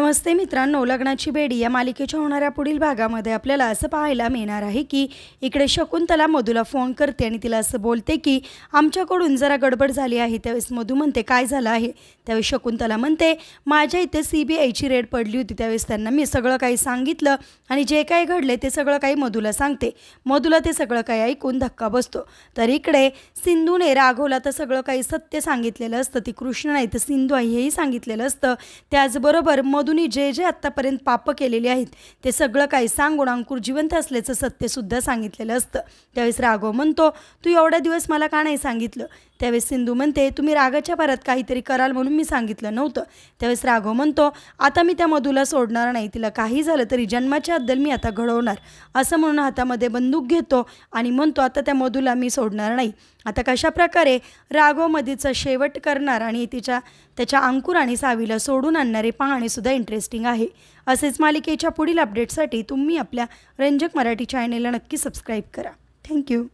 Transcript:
नमस्ते मित्रांनो, लग्नाची बेडी या मालिकेच्या होणाऱ्या पुढील भागामध्ये आपल्याला असं पाहायला मिळणार आहे की इकडे शकुंतला मधूला फोन करते आणि तिला असं बोलते की आमच्याकडून जरा गडबड झाली आहे। त्यावेळेस मधू म्हणते काय झालं आहे। त्यावेळेस शकुंतला म्हणते माझ्या इथे CBIची रेड पडली होती, त्यावेळेस त्यांना मी सगळं काही सांगितलं आणि जे काही घडले ते सगळं काही मधूला सांगते। मधूला ते सगळं काही ऐकून धक्का बसतो। तर इकडे सिंधूने राघवला तर सगळं काही सत्य सांगितलेलं असतं, ती कृष्ण नाही तर सिंधू आहे हेही सांगितलेलं असतं। त्याचबरोबर मधुनी जे जे आत्तापर्यंत पाप केलेले आहेत ते सगळं काही सांगून अंकुर जिवंत असल्याचं सत्यसुद्धा सांगितलेलं असतं। त्यावेळेस राघव म्हणतो तू एवढ्या दिवस मला का नाही सांगितलं। त्यावेळेस सिंधू म्हणते तुम्ही रागाच्या भरात काहीतरी कराल म्हणून मी सांगितलं नव्हतं। त्यावेळेस राघव म्हणतो आता मी त्या मधूला सोडणार नाही, तिला काही झालं तरी जन्माच्या अद्दल मी आता घडवणार, असं म्हणून हातामध्ये बंदूक घेतो आणि म्हणतो आता त्या मधूला मी सोडणार नाही। आता कशा प्रकारे राघव मधीचा शेवट करणार आणि त्याच्या अंकुर आणि सावीला सोडून आणणारे पाहणे सुद्धा इंटरेस्टिंग आहे। असेच मालिकेच्या पुढील अपडेटसाठी तुम्ही आपल्या रंजक मराठी चॅनेलला नक्की सबस्क्राईब करा। थँक्यू।